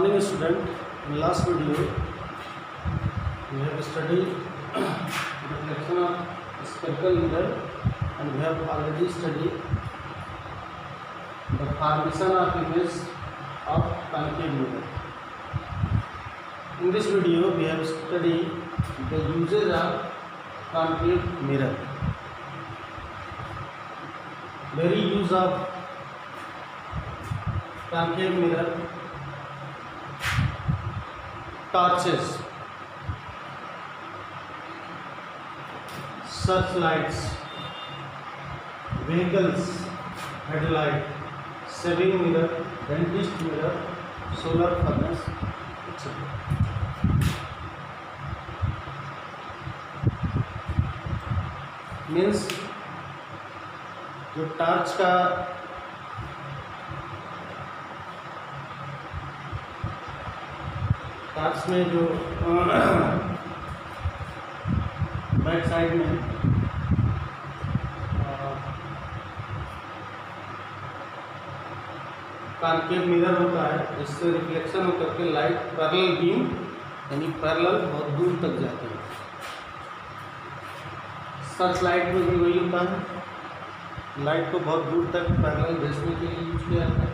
morning student. In last video we have studied reflection of spherical mirror and we have already studied the formation of image of concave mirror. In this video we have studied the uses of concave mirror. Very use of concave mirror: torches, searchlights, vehicles, headlight, shaving mirror, dentist mirror, solar furnace, etc. Means जो torch का torch में जो back side में concave mirror होता है, इससे reflection होकर के लाइट पैरेलल बीम यानी पैरेलल बहुत दूर तक जाती है। सर्च लाइट में भी वही होता है, लाइट को बहुत दूर तक पैरेलल भेजने के लिए यूज किया जाता है।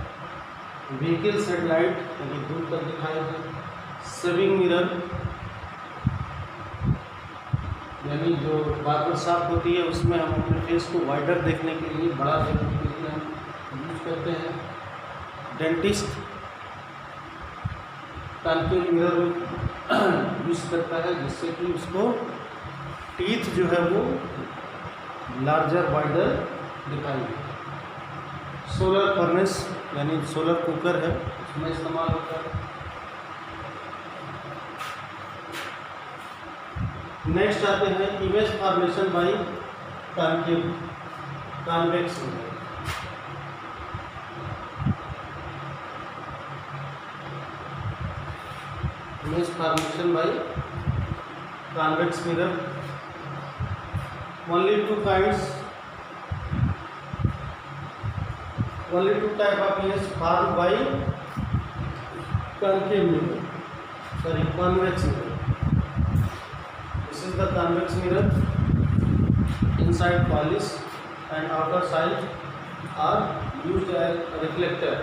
व्हीकल हेडलाइट यानी दूर तक दिखाई देता है। सेविंग मिरर यानी जो बार्बर शॉप होती है उसमें हम अपने फेस को वाइडर देखने के लिए, बड़ा देखने के लिए हम यूज करते हैं। डेंटिस्ट कॉन्केव मिरर यूज करता है जिससे कि उसको टीथ जो है वो लार्जर वाइडर दिखाई दे। सोलर फर्नेस यानी सोलर कुकर है, उसमें इस्तेमाल होता है। नेक्स्ट आते हैं image formation by concave convex mirror. Image formation by convex mirror, only two type of image formed by concave mirror, convex mirror. This is the convex mirror. Inside polish and outer side are used as reflector.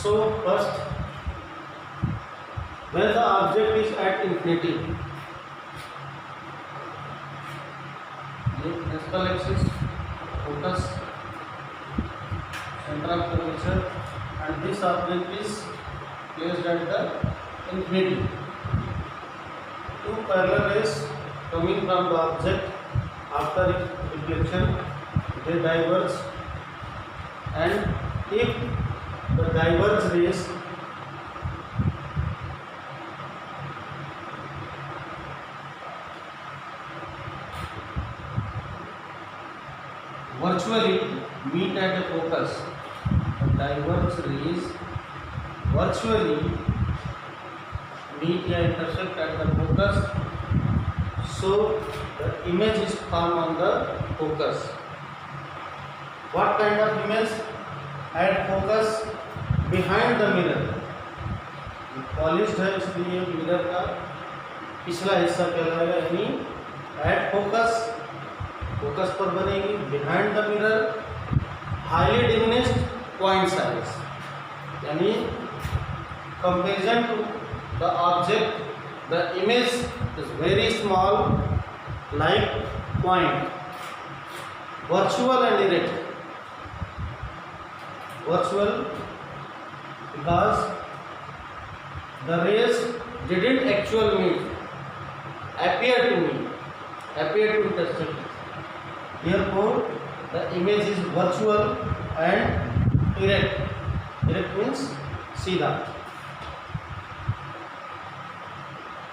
So first, when the object is at infinity, principal axis, focus, center of curvature, and this object is placed at the infinity. Two parallel rays coming from the object after reflection, they diverge, and if the diverged rays virtually meet at a focus, the diverged rays virtually meet or intersect at the focus, so the image is formed on the focus. What kind of image? At focus behind the mirror. Polished है इसलिए mirror का पिछला हिस्सा कहलाएगा, यानी at focus, focus पर बनेगी। Behind the mirror highly diminished point size, यानी comparison to the object the image is very small like point. Virtual and erect, virtual because the rays didn't actual meet, appear to intersect. Therefore, the image is virtual and erect. Erect means सीधा.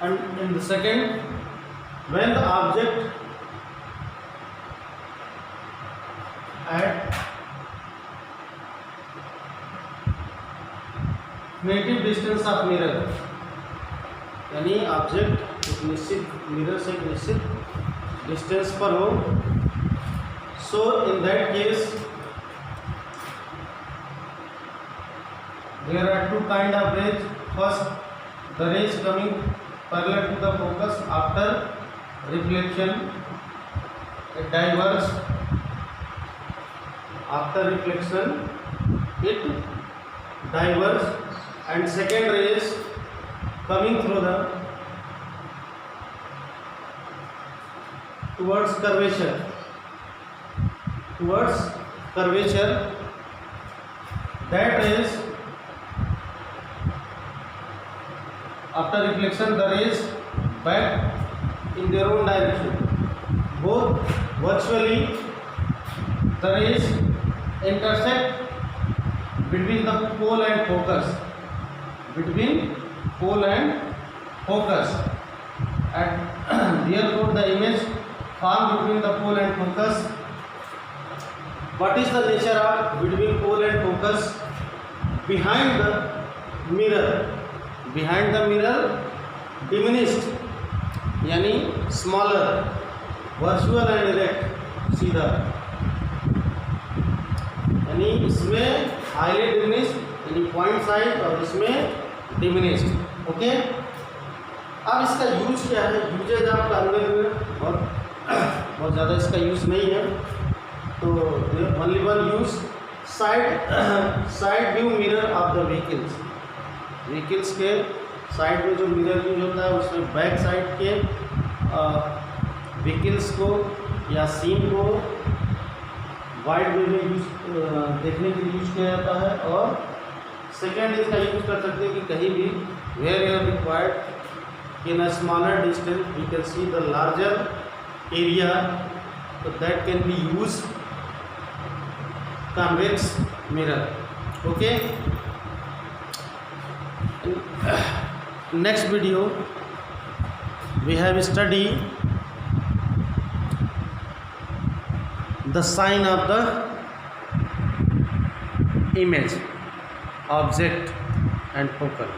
And in the second, when the object at native distance of mirror, यानी object एक निश्चित mirror से एक निश्चित distance पर हो, so in that case there are two kind of rays. First, the rays coming parallel to the focus after reflection, it diverges. After reflection, it diverges, and second rays coming through the towards curvature, that is after reflection the rays back in their own direction. Both virtually the rays intersect between the pole and focus, and therefore the image formed between the pole and focus. What is the nature of between pole and focus? Behind the mirror diminished, यानी smaller, virtual and erect, सीधा, यानी इसमें highly diminished यानी point size और इसमें diminished. Okay, अब इसका use क्या है? यूजेज आप कन्वे में बहुत ज़्यादा इसका यूज़ नहीं है, तो only one use side view mirror of the vehicles के साइड में जो मिरर यूज होता है उसमें बैक साइड के व्हीकल्स को या सीन को वाइड व्यू में यूज देखने के लिए यूज किया जाता है. और सेकेंड इसका यूज कर सकते हैं कि कहीं भी where you're required in a smaller distance we can see the larger area, so that can be used convex mirror. Okay, in next video we have studied the sign of the image, object and focal.